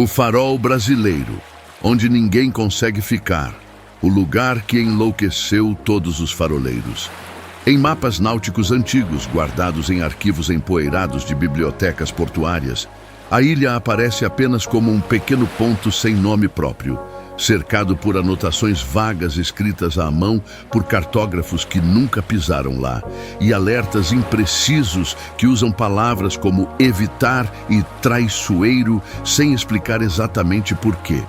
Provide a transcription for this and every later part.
O farol brasileiro, onde ninguém consegue ficar. O lugar que enlouqueceu todos os faroleiros. Em mapas náuticos antigos, guardados em arquivos empoeirados de bibliotecas portuárias, a ilha aparece apenas como um pequeno ponto sem nome próprio, cercado por anotações vagas escritas à mão por cartógrafos que nunca pisaram lá, e alertas imprecisos que usam palavras como evitar e traiçoeiro sem explicar exatamente por quê.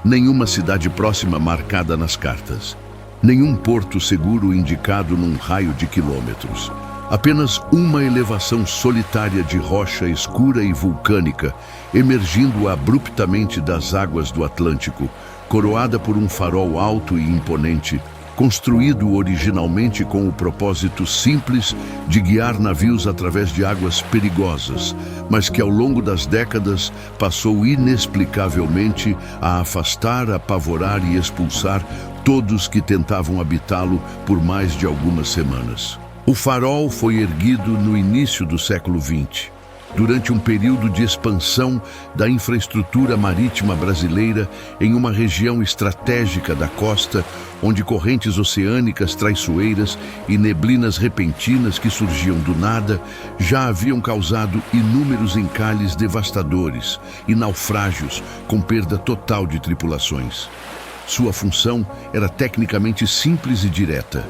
Nenhuma cidade próxima marcada nas cartas. Nenhum porto seguro indicado num raio de quilômetros. Apenas uma elevação solitária de rocha escura e vulcânica, emergindo abruptamente das águas do Atlântico, coroada por um farol alto e imponente, construído originalmente com o propósito simples de guiar navios através de águas perigosas, mas que ao longo das décadas passou inexplicavelmente a afastar, apavorar e expulsar todos que tentavam habitá-lo por mais de algumas semanas. O farol foi erguido no início do século XX, durante um período de expansão da infraestrutura marítima brasileira em uma região estratégica da costa, onde correntes oceânicas traiçoeiras e neblinas repentinas que surgiam do nada já haviam causado inúmeros encalhes devastadores e naufrágios com perda total de tripulações. Sua função era tecnicamente simples e direta: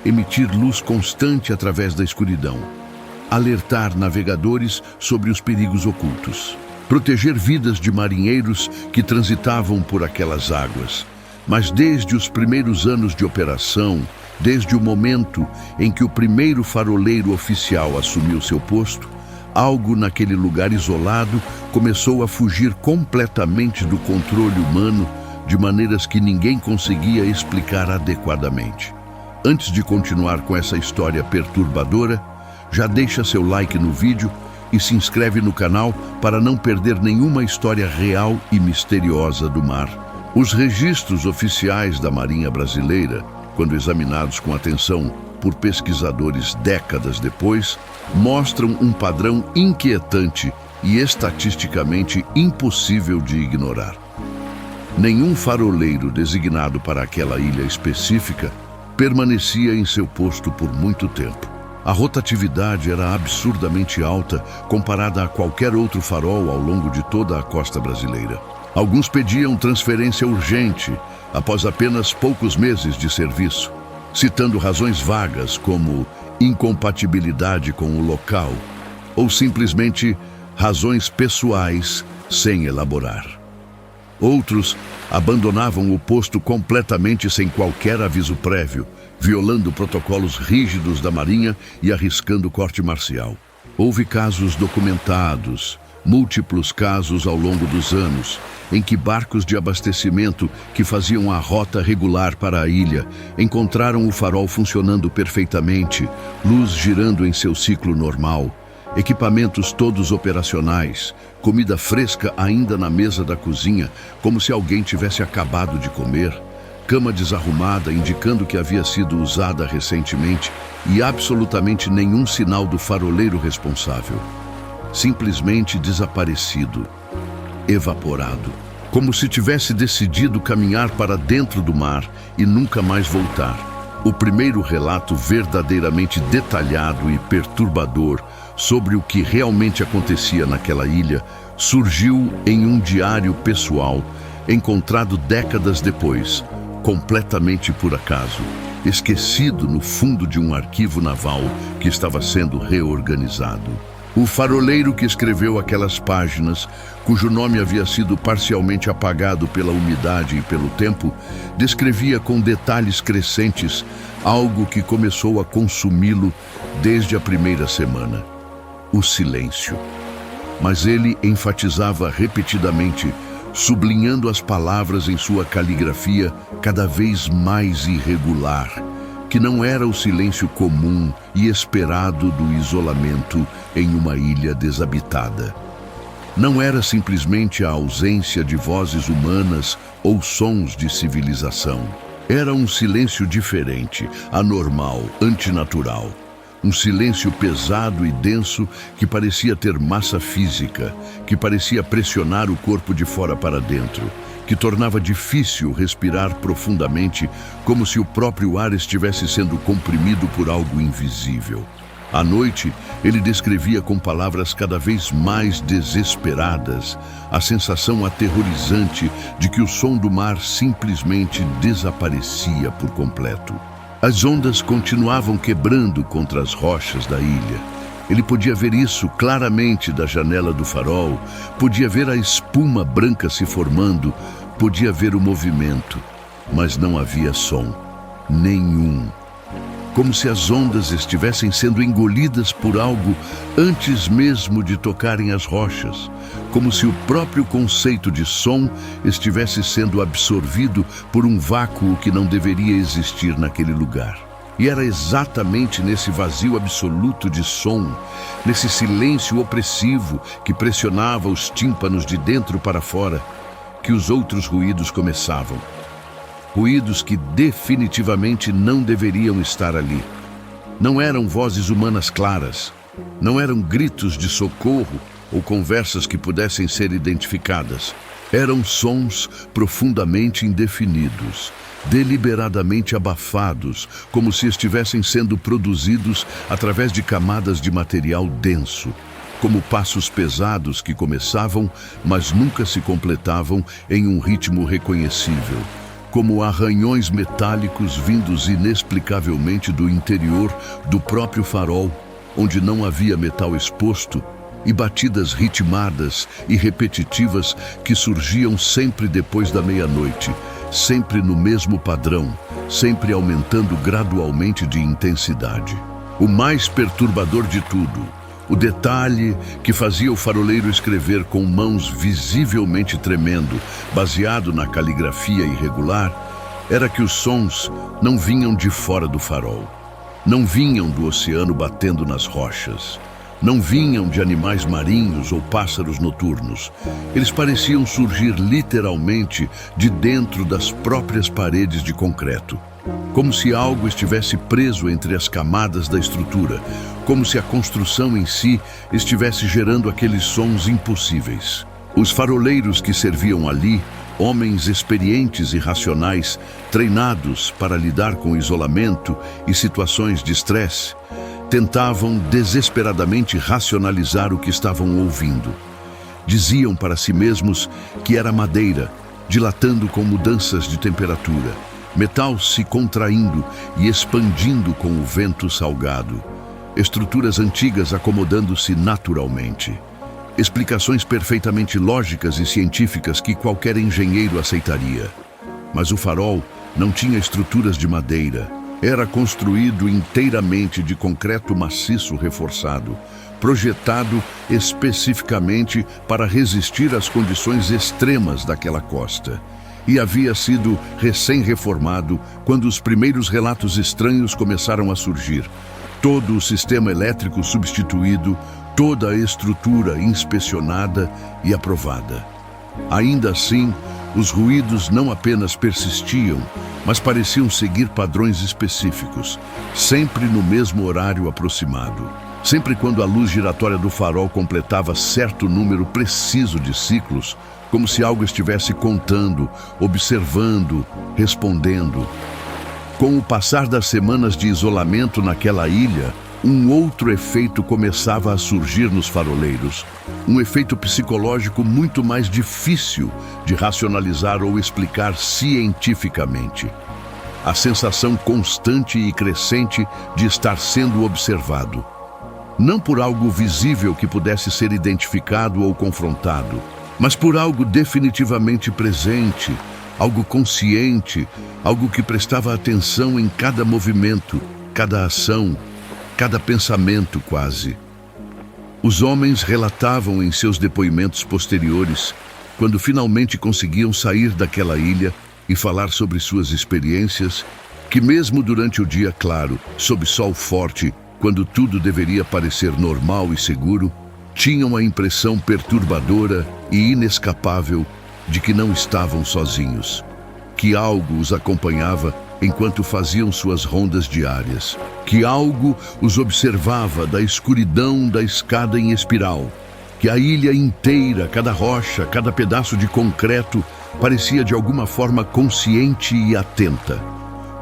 emitir luz constante através da escuridão, alertar navegadores sobre os perigos ocultos, proteger vidas de marinheiros que transitavam por aquelas águas. Mas desde os primeiros anos de operação, desde o momento em que o primeiro faroleiro oficial assumiu seu posto, algo naquele lugar isolado começou a fugir completamente do controle humano, de maneiras que ninguém conseguia explicar adequadamente. Antes de continuar com essa história perturbadora, já deixa seu like no vídeo e se inscreve no canal para não perder nenhuma história real e misteriosa do mar. Os registros oficiais da Marinha Brasileira, quando examinados com atenção por pesquisadores décadas depois, mostram um padrão inquietante e estatisticamente impossível de ignorar. Nenhum faroleiro designado para aquela ilha específica permanecia em seu posto por muito tempo. A rotatividade era absurdamente alta comparada a qualquer outro farol ao longo de toda a costa brasileira. Alguns pediam transferência urgente após apenas poucos meses de serviço, citando razões vagas como incompatibilidade com o local ou simplesmente razões pessoais sem elaborar. Outros abandonavam o posto completamente sem qualquer aviso prévio, violando protocolos rígidos da Marinha e arriscando corte marcial. Houve casos documentados, múltiplos casos ao longo dos anos, em que barcos de abastecimento que faziam a rota regular para a ilha encontraram o farol funcionando perfeitamente, luz girando em seu ciclo normal, equipamentos todos operacionais, comida fresca ainda na mesa da cozinha, como se alguém tivesse acabado de comer, cama desarrumada indicando que havia sido usada recentemente e absolutamente nenhum sinal do faroleiro responsável. Simplesmente desaparecido, evaporado, como se tivesse decidido caminhar para dentro do mar e nunca mais voltar. O primeiro relato verdadeiramente detalhado e perturbador sobre o que realmente acontecia naquela ilha surgiu em um diário pessoal encontrado décadas depois, completamente por acaso, esquecido no fundo de um arquivo naval que estava sendo reorganizado. O faroleiro que escreveu aquelas páginas, cujo nome havia sido parcialmente apagado pela umidade e pelo tempo, descrevia com detalhes crescentes algo que começou a consumi-lo desde a primeira semana: o silêncio. Mas ele enfatizava repetidamente, sublinhando as palavras em sua caligrafia cada vez mais irregular, que não era o silêncio comum e esperado do isolamento em uma ilha desabitada. Não era simplesmente a ausência de vozes humanas ou sons de civilização. Era um silêncio diferente, anormal, antinatural, Um silêncio pesado e denso que parecia ter massa física, que parecia pressionar o corpo de fora para dentro, que tornava difícil respirar profundamente, como se o próprio ar estivesse sendo comprimido por algo invisível. À noite, ele descrevia com palavras cada vez mais desesperadas a sensação aterrorizante de que o som do mar simplesmente desaparecia por completo. As ondas continuavam quebrando contra as rochas da ilha. Ele podia ver isso claramente da janela do farol, podia ver a espuma branca se formando, podia ver o movimento, mas não havia som nenhum. Como se as ondas estivessem sendo engolidas por algo antes mesmo de tocarem as rochas, como se o próprio conceito de som estivesse sendo absorvido por um vácuo que não deveria existir naquele lugar. E era exatamente nesse vazio absoluto de som, nesse silêncio opressivo que pressionava os tímpanos de dentro para fora, que os outros ruídos começavam. Ruídos que definitivamente não deveriam estar ali. Não eram vozes humanas claras, não eram gritos de socorro ou conversas que pudessem ser identificadas. Eram sons profundamente indefinidos, deliberadamente abafados, como se estivessem sendo produzidos através de camadas de material denso, como passos pesados que começavam, mas nunca se completavam em um ritmo reconhecível, como arranhões metálicos vindos inexplicavelmente do interior do próprio farol, onde não havia metal exposto, e batidas ritmadas e repetitivas que surgiam sempre depois da meia-noite, sempre no mesmo padrão, sempre aumentando gradualmente de intensidade. O mais perturbador de tudo, o detalhe que fazia o faroleiro escrever com mãos visivelmente tremendo, baseado na caligrafia irregular, era que os sons não vinham de fora do farol, não vinham do oceano batendo nas rochas, não vinham de animais marinhos ou pássaros noturnos. Eles pareciam surgir literalmente de dentro das próprias paredes de concreto, como se algo estivesse preso entre as camadas da estrutura, como se a construção em si estivesse gerando aqueles sons impossíveis. Os faroleiros que serviam ali, homens experientes e racionais, treinados para lidar com isolamento e situações de estresse, tentavam desesperadamente racionalizar o que estavam ouvindo. Diziam para si mesmos que era madeira, dilatando com mudanças de temperatura, metal se contraindo e expandindo com o vento salgado, estruturas antigas acomodando-se naturalmente. Explicações perfeitamente lógicas e científicas que qualquer engenheiro aceitaria. Mas o farol não tinha estruturas de madeira. Era construído inteiramente de concreto maciço reforçado, projetado especificamente para resistir às condições extremas daquela costa. E havia sido recém-reformado quando os primeiros relatos estranhos começaram a surgir. Todo o sistema elétrico substituído, toda a estrutura inspecionada e aprovada. Ainda assim, os ruídos não apenas persistiam, mas pareciam seguir padrões específicos, sempre no mesmo horário aproximado. Sempre quando a luz giratória do farol completava certo número preciso de ciclos, como se algo estivesse contando, observando, respondendo. Com o passar das semanas de isolamento naquela ilha, um outro efeito começava a surgir nos faroleiros. Um efeito psicológico muito mais difícil de racionalizar ou explicar cientificamente. A sensação constante e crescente de estar sendo observado. Não por algo visível que pudesse ser identificado ou confrontado, mas por algo definitivamente presente, algo consciente, algo que prestava atenção em cada movimento, cada ação, cada pensamento quase. Os homens relatavam em seus depoimentos posteriores, quando finalmente conseguiam sair daquela ilha e falar sobre suas experiências, que mesmo durante o dia claro, sob sol forte, quando tudo deveria parecer normal e seguro, tinham a impressão perturbadora e inescapável de que não estavam sozinhos, que algo os acompanhava enquanto faziam suas rondas diárias, que algo os observava da escuridão da escada em espiral, que a ilha inteira, cada rocha, cada pedaço de concreto, parecia de alguma forma consciente e atenta.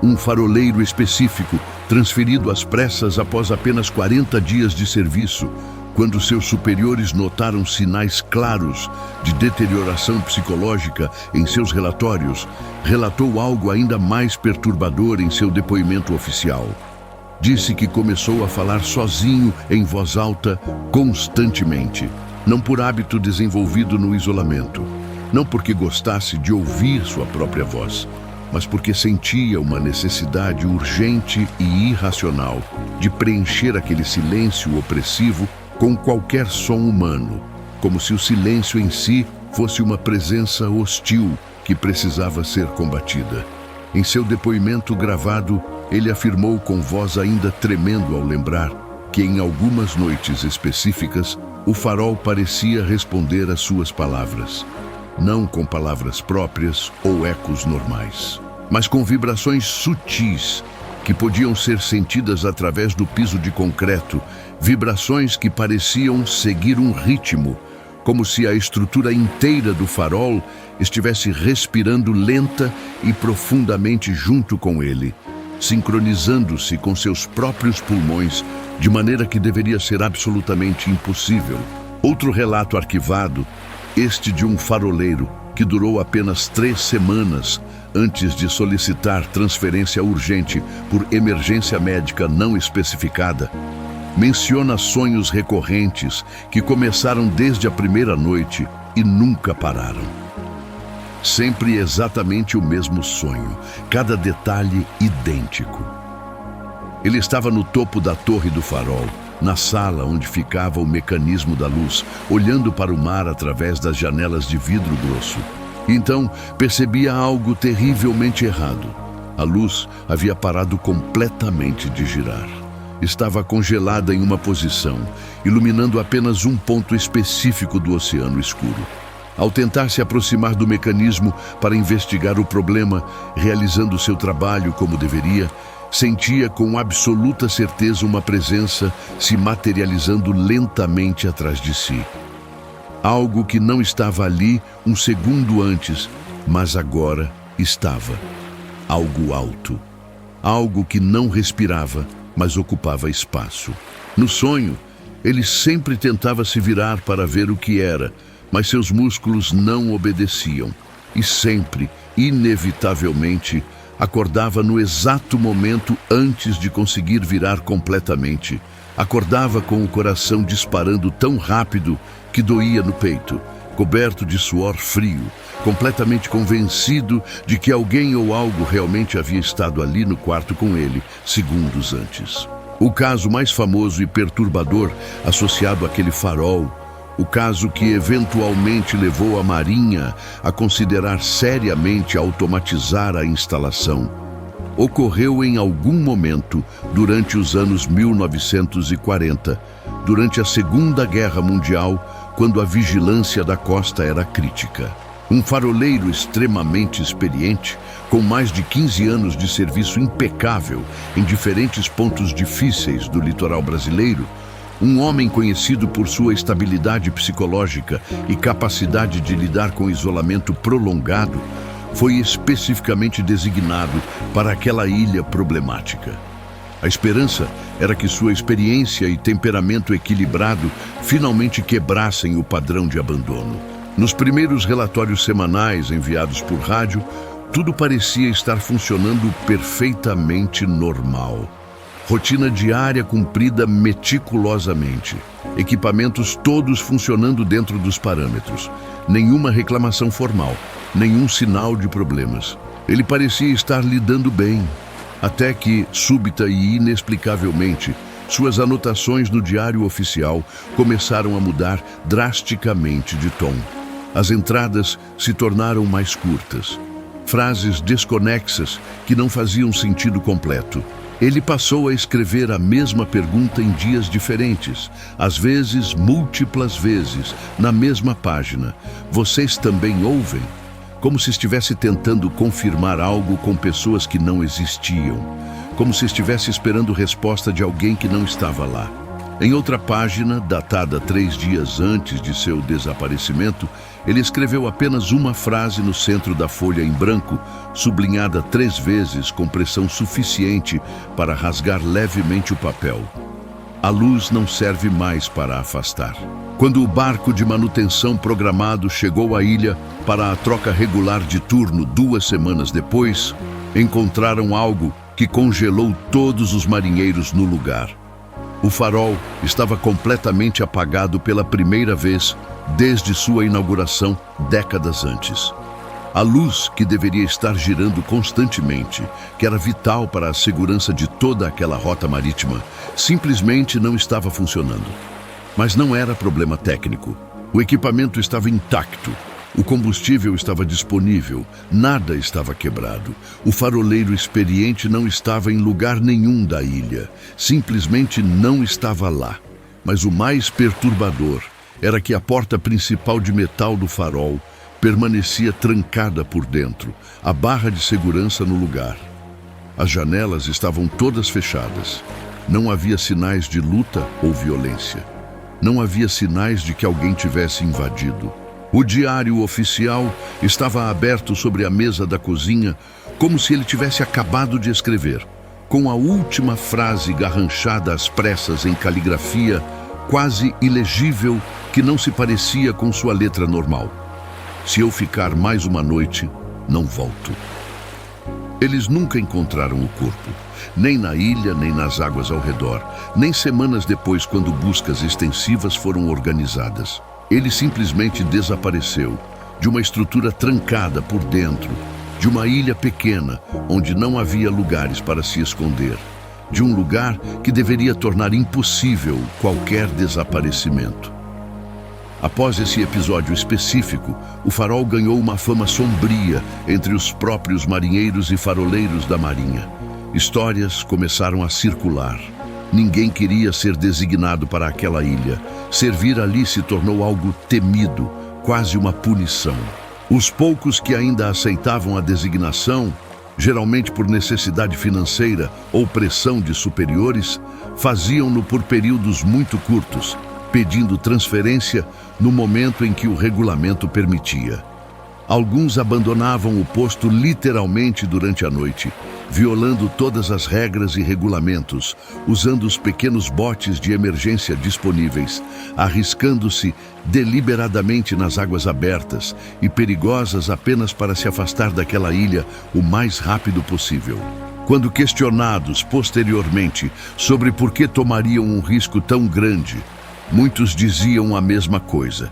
Um faroleiro específico, transferido às pressas após apenas 40 dias de serviço, quando seus superiores notaram sinais claros de deterioração psicológica em seus relatórios, relatou algo ainda mais perturbador em seu depoimento oficial. Disse que começou a falar sozinho em voz alta constantemente, não por hábito desenvolvido no isolamento, não porque gostasse de ouvir sua própria voz, mas porque sentia uma necessidade urgente e irracional de preencher aquele silêncio opressivo com qualquer som humano, como se o silêncio em si fosse uma presença hostil que precisava ser combatida. Em seu depoimento gravado, ele afirmou com voz ainda tremendo ao lembrar que em algumas noites específicas, o farol parecia responder às suas palavras, não com palavras próprias ou ecos normais, mas com vibrações sutis que podiam ser sentidas através do piso de concreto, vibrações que pareciam seguir um ritmo, como se a estrutura inteira do farol estivesse respirando lenta e profundamente junto com ele, sincronizando-se com seus próprios pulmões, de maneira que deveria ser absolutamente impossível. Outro relato arquivado, este de um faroleiro, que durou apenas 3 semanas antes de solicitar transferência urgente por emergência médica não especificada, menciona sonhos recorrentes que começaram desde a primeira noite e nunca pararam. Sempre exatamente o mesmo sonho, cada detalhe idêntico. Ele estava no topo da torre do farol, na sala onde ficava o mecanismo da luz, olhando para o mar através das janelas de vidro grosso. Então, percebia algo terrivelmente errado. A luz havia parado completamente de girar. Estava congelada em uma posição, iluminando apenas um ponto específico do oceano escuro. Ao tentar se aproximar do mecanismo para investigar o problema, realizando seu trabalho como deveria, sentia com absoluta certeza uma presença se materializando lentamente atrás de si. Algo que não estava ali um segundo antes, mas agora estava. Algo alto. Algo que não respirava, mas ocupava espaço. No sonho, ele sempre tentava se virar para ver o que era, mas seus músculos não obedeciam. E sempre, inevitavelmente, acordava no exato momento antes de conseguir virar completamente. Acordava com o coração disparando tão rápido que doía no peito, coberto de suor frio, completamente convencido de que alguém ou algo realmente havia estado ali no quarto com ele, segundos antes. O caso mais famoso e perturbador associado àquele farol, o caso que eventualmente levou a Marinha a considerar seriamente automatizar a instalação, ocorreu em algum momento durante os anos 1940, durante a Segunda Guerra Mundial, quando a vigilância da costa era crítica. Um faroleiro extremamente experiente, com mais de 15 anos de serviço impecável em diferentes pontos difíceis do litoral brasileiro, um homem conhecido por sua estabilidade psicológica e capacidade de lidar com isolamento prolongado, foi especificamente designado para aquela ilha problemática. A esperança era que sua experiência e temperamento equilibrado finalmente quebrassem o padrão de abandono. Nos primeiros relatórios semanais enviados por rádio, tudo parecia estar funcionando perfeitamente normal. Rotina diária cumprida meticulosamente. Equipamentos todos funcionando dentro dos parâmetros. Nenhuma reclamação formal, nenhum sinal de problemas. Ele parecia estar lidando bem, até que, súbita e inexplicavelmente, suas anotações no diário oficial começaram a mudar drasticamente de tom. As entradas se tornaram mais curtas. Frases desconexas que não faziam sentido completo. Ele passou a escrever a mesma pergunta em dias diferentes, às vezes, múltiplas vezes, na mesma página. Vocês também ouvem? como se estivesse tentando confirmar algo com pessoas que não existiam, como se estivesse esperando resposta de alguém que não estava lá. Em outra página, datada 3 dias antes de seu desaparecimento, ele escreveu apenas uma frase no centro da folha em branco, sublinhada 3 vezes com pressão suficiente para rasgar levemente o papel. A luz não serve mais para afastar. Quando o barco de manutenção programado chegou à ilha para a troca regular de turno 2 semanas depois, encontraram algo que congelou todos os marinheiros no lugar. O farol estava completamente apagado pela primeira vez desde sua inauguração décadas antes. A luz, que deveria estar girando constantemente, que era vital para a segurança de toda aquela rota marítima, simplesmente não estava funcionando. Mas não era problema técnico. O equipamento estava intacto. O combustível estava disponível, nada estava quebrado. O faroleiro experiente não estava em lugar nenhum da ilha, simplesmente não estava lá. Mas o mais perturbador era que a porta principal de metal do farol permanecia trancada por dentro, a barra de segurança no lugar. As janelas estavam todas fechadas. Não havia sinais de luta ou violência. Não havia sinais de que alguém tivesse invadido. O diário oficial estava aberto sobre a mesa da cozinha, como se ele tivesse acabado de escrever, com a última frase garranchada às pressas em caligrafia, quase ilegível, que não se parecia com sua letra normal. Se eu ficar mais uma noite, não volto. Eles nunca encontraram o corpo, nem na ilha, nem nas águas ao redor, nem semanas depois, quando buscas extensivas foram organizadas. Ele simplesmente desapareceu, de uma estrutura trancada por dentro, de uma ilha pequena, onde não havia lugares para se esconder, de um lugar que deveria tornar impossível qualquer desaparecimento. Após esse episódio específico, o farol ganhou uma fama sombria entre os próprios marinheiros e faroleiros da Marinha. Histórias começaram a circular. Ninguém queria ser designado para aquela ilha. Servir ali se tornou algo temido, quase uma punição. Os poucos que ainda aceitavam a designação, geralmente por necessidade financeira ou pressão de superiores, faziam-no por períodos muito curtos, pedindo transferência no momento em que o regulamento permitia. Alguns abandonavam o posto literalmente durante a noite, violando todas as regras e regulamentos, usando os pequenos botes de emergência disponíveis, arriscando-se deliberadamente nas águas abertas e perigosas apenas para se afastar daquela ilha o mais rápido possível. Quando questionados posteriormente sobre por que tomariam um risco tão grande, muitos diziam a mesma coisa,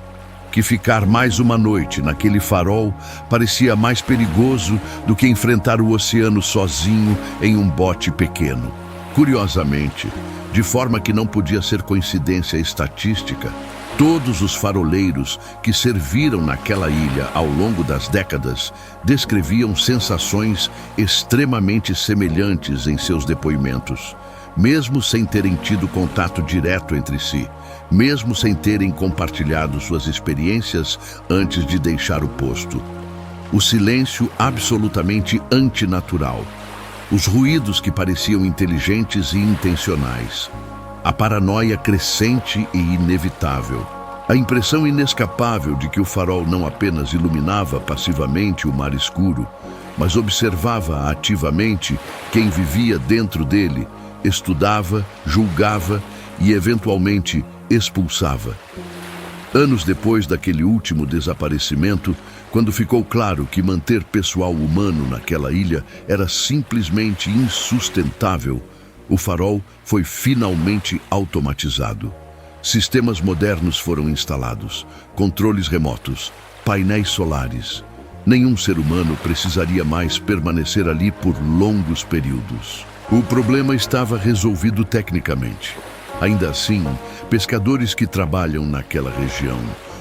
que ficar mais uma noite naquele farol parecia mais perigoso do que enfrentar o oceano sozinho em um bote pequeno. Curiosamente, de forma que não podia ser coincidência estatística, todos os faroleiros que serviram naquela ilha ao longo das décadas descreviam sensações extremamente semelhantes em seus depoimentos, mesmo sem terem tido contato direto entre si, mesmo sem terem compartilhado suas experiências antes de deixar o posto. O silêncio absolutamente antinatural, os ruídos que pareciam inteligentes e intencionais, a paranoia crescente e inevitável, a impressão inescapável de que o farol não apenas iluminava passivamente o mar escuro, mas observava ativamente quem vivia dentro dele, estudava, julgava e, eventualmente, expulsava. Anos depois daquele último desaparecimento, quando ficou claro que manter pessoal humano naquela ilha era simplesmente insustentável, o farol foi finalmente automatizado. Sistemas modernos foram instalados, controles remotos, painéis solares. Nenhum ser humano precisaria mais permanecer ali por longos períodos. O problema estava resolvido tecnicamente. Ainda assim, pescadores que trabalham naquela região,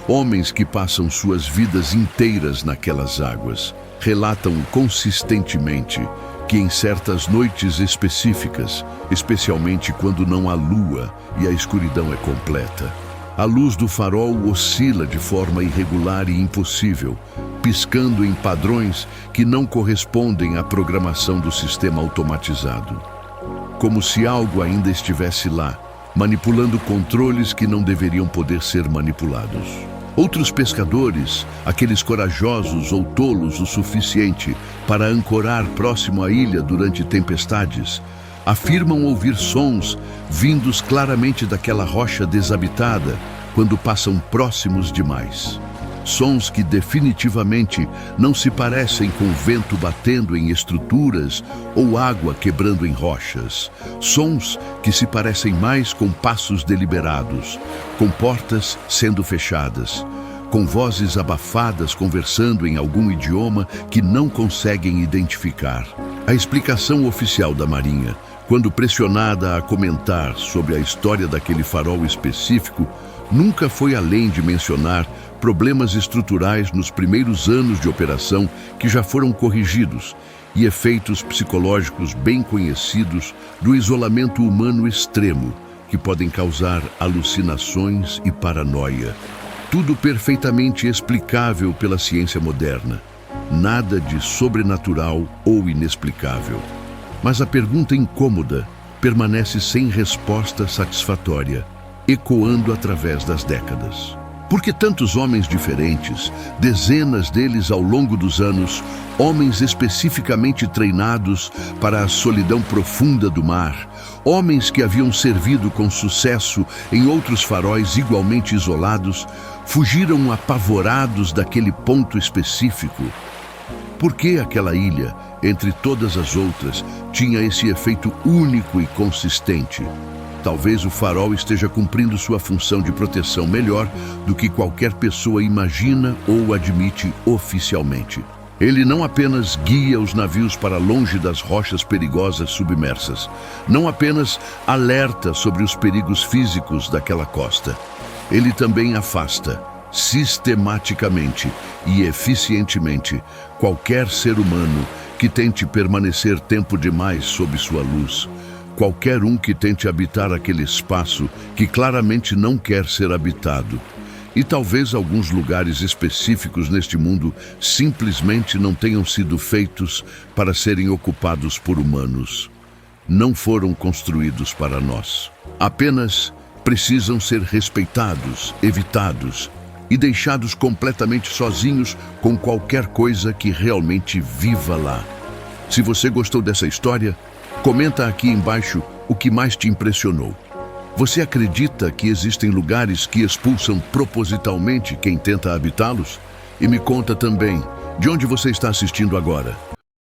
homens que passam suas vidas inteiras naquelas águas, relatam consistentemente que em certas noites específicas, especialmente quando não há lua e a escuridão é completa, a luz do farol oscila de forma irregular e impossível, piscando em padrões que não correspondem à programação do sistema automatizado. Como se algo ainda estivesse lá, manipulando controles que não deveriam poder ser manipulados. Outros pescadores, aqueles corajosos ou tolos o suficiente para ancorar próximo à ilha durante tempestades, afirmam ouvir sons vindos claramente daquela rocha desabitada quando passam próximos demais. Sons que definitivamente não se parecem com vento batendo em estruturas ou água quebrando em rochas. Sons que se parecem mais com passos deliberados, com portas sendo fechadas, com vozes abafadas conversando em algum idioma que não conseguem identificar. A explicação oficial da Marinha, quando pressionada a comentar sobre a história daquele farol específico, nunca foi além de mencionar problemas estruturais nos primeiros anos de operação que já foram corrigidos e efeitos psicológicos bem conhecidos do isolamento humano extremo, que podem causar alucinações e paranoia. Tudo perfeitamente explicável pela ciência moderna. Nada de sobrenatural ou inexplicável. Mas a pergunta incômoda permanece sem resposta satisfatória, ecoando através das décadas. Por que tantos homens diferentes, dezenas deles ao longo dos anos, homens especificamente treinados para a solidão profunda do mar, homens que haviam servido com sucesso em outros faróis igualmente isolados, fugiram apavorados daquele ponto específico? Por que aquela ilha, entre todas as outras, tinha esse efeito único e consistente? Talvez o farol esteja cumprindo sua função de proteção melhor do que qualquer pessoa imagina ou admite oficialmente. Ele não apenas guia os navios para longe das rochas perigosas submersas, não apenas alerta sobre os perigos físicos daquela costa. Ele também afasta, sistematicamente e eficientemente, qualquer ser humano que tente permanecer tempo demais sob sua luz. Qualquer um que tente habitar aquele espaço que claramente não quer ser habitado. E talvez alguns lugares específicos neste mundo simplesmente não tenham sido feitos para serem ocupados por humanos. Não foram construídos para nós. Apenas precisam ser respeitados, evitados e deixados completamente sozinhos com qualquer coisa que realmente viva lá. Se você gostou dessa história, comenta aqui embaixo o que mais te impressionou. Você acredita que existem lugares que expulsam propositalmente quem tenta habitá-los? E me conta também, de onde você está assistindo agora?